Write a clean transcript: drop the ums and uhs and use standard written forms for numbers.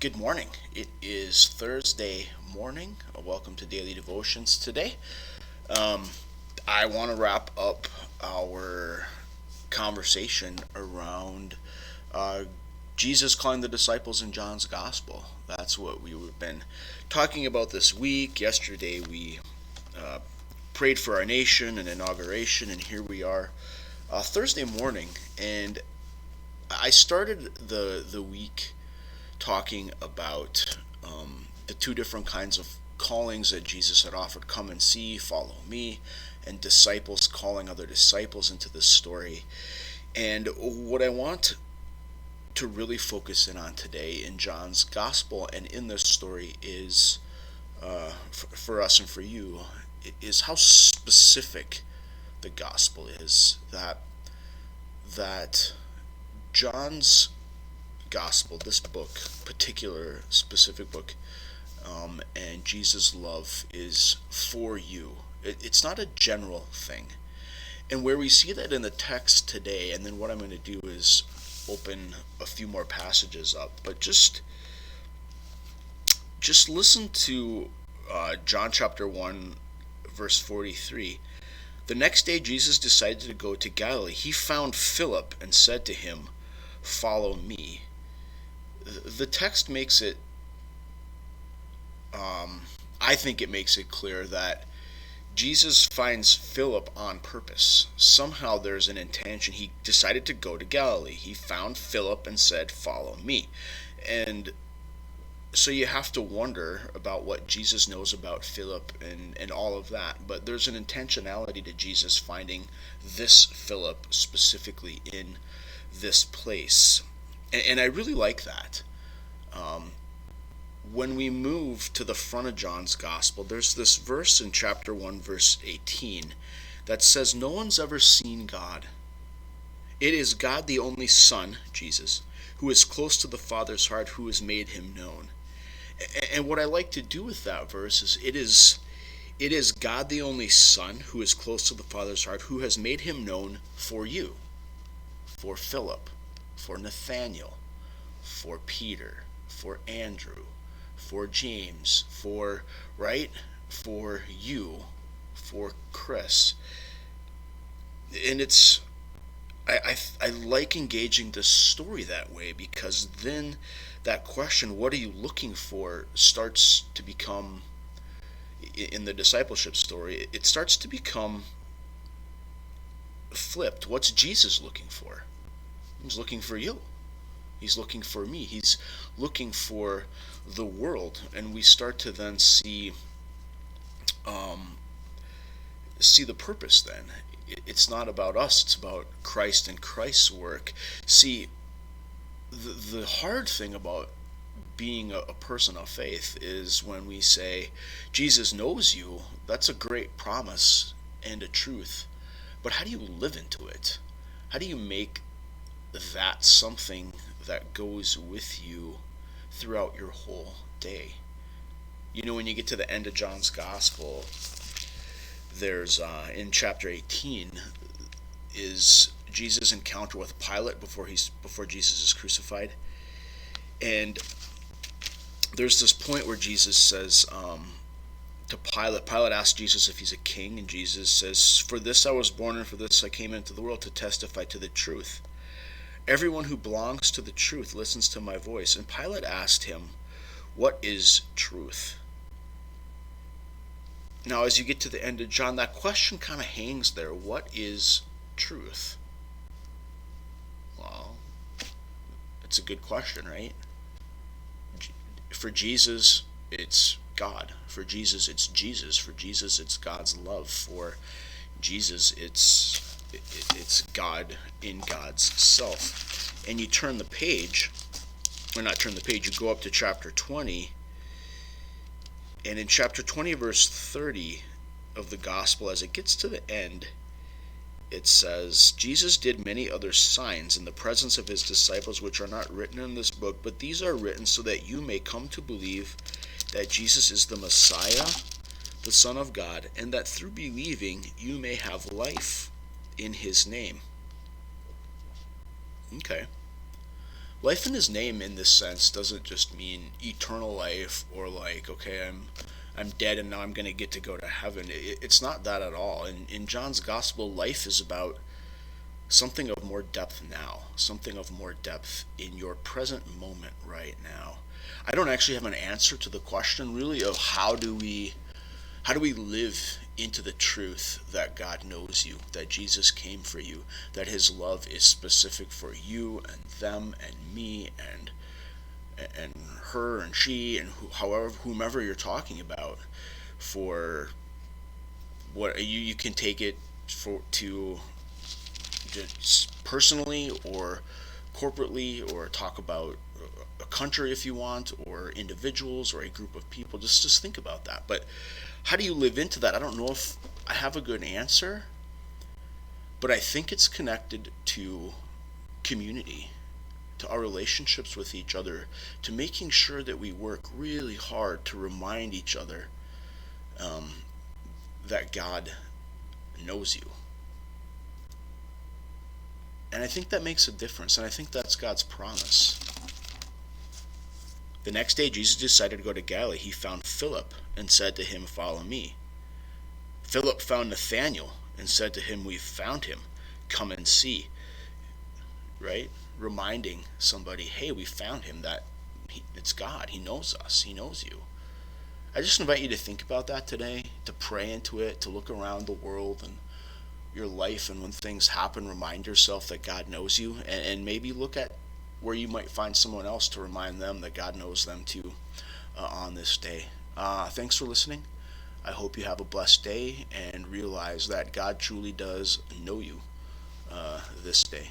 Good morning. It is Thursday morning. Welcome to Daily Devotions today. Um, I want to wrap up our conversation around uh, Jesus calling the disciples in John's Gospel. That's what we've been talking about this week. Yesterday we uh, prayed for our nation and inauguration, and here we are Thursday morning. And I started the week talking about the two different kinds of callings that Jesus had offered: come and see, follow me, and disciples calling other disciples into this story. And what I want to really focus in on today in John's gospel and in this story is for us and for you is how specific the gospel is. That John's gospel, this book, particular specific book, and Jesus' love is for you. It's not a general thing. And where we see that in the text today, and then what I'm going to do is open a few more passages up, but just listen to John chapter 1, verse 43. The next day Jesus decided to go to Galilee. He found Philip and said to him, "Follow me." The text makes it, I think it makes it clear that Jesus finds Philip on purpose. Somehow there's an intention. He decided to go to Galilee. He found Philip and said, "Follow me." And so you have to wonder about what Jesus knows about Philip and all of that. But there's an intentionality to Jesus finding this Philip specifically in this place. And I really like that. When we move to the front of John's Gospel, there's this verse in chapter 1, verse 18, that says, "No one's ever seen God. It is God, the only Son, Jesus, who is close to the Father's heart, who has made him known." And what I like to do with that verse is it is God, the only Son, who is close to the Father's heart, who has made him known for you, for Philip, for Nathaniel, for Peter, for Andrew, for James, for you, for Chris. And I like engaging this story that way, because then that question, what are you looking for, starts to become, in the discipleship story, it starts to become flipped. What's Jesus looking for? He's looking for you. He's looking for me. He's looking for the world. And we start to then see the purpose then. It's not about us, it's about Christ and Christ's work. See, the hard thing about being a person of faith is when we say, Jesus knows you. That's a great promise and a truth. But how do you live into it? How do you make that something that goes with you throughout your whole day? You know, when you get to the end of John's Gospel, there's in chapter 18 is Jesus' encounter with Pilate before Jesus is crucified. And there's this point where Jesus says to Pilate asks Jesus if he's a king, and Jesus says, "For this I was born, and for this I came into the world, to testify to the truth. Everyone who belongs to the truth listens to my voice." And Pilate asked him, "What is truth?" Now, as you get to the end of John, that question kind of hangs there. What is truth? Well, it's a good question, right? For Jesus, it's God. For Jesus, it's Jesus. For Jesus, it's God's love. For Jesus, it's God in God's self. And you turn the page, or not turn the page, you go up to chapter 20. And in chapter 20, verse 30 of the gospel, as it gets to the end, it says, "Jesus did many other signs in the presence of his disciples, which are not written in this book, but these are written so that you may come to believe that Jesus is the Messiah, the Son of God, and that through believing you may have life in his name." Okay. life in his name in this sense doesn't just mean eternal life or like, okay, I'm dead and now I'm going to get to go to heaven. It's not that at all. In John's gospel, life is about something of more depth now, something of more depth in your present moment right now. I don't actually have an answer to the question really of how do we live into the truth that God knows you, that Jesus came for you, that his love is specific for you and them and me and her and she and whomever you're talking about. For what you can take it for to just personally or corporately, or talk about a country if you want, or individuals or a group of people. Just think about that. But how do you live into that? I don't know if I have a good answer, but I think it's connected to community, to our relationships with each other, to making sure that we work really hard to remind each other um, that God knows you. And I think that makes a difference, and I think that's God's promise. The next day, Jesus decided to go to Galilee. He found Philip and said to him, "Follow me." Philip found Nathanael and said to him, "We've found him. Come and see." Right? Reminding somebody, hey, we found him, that it's God. He knows us. He knows you. I just invite you to think about that today, to pray into it, to look around the world and your life, and when things happen, remind yourself that God knows you, and maybe look at where you might find someone else to remind them that God knows them too on this day. Thanks for listening. I hope you have a blessed day and realize that God truly does know you this day.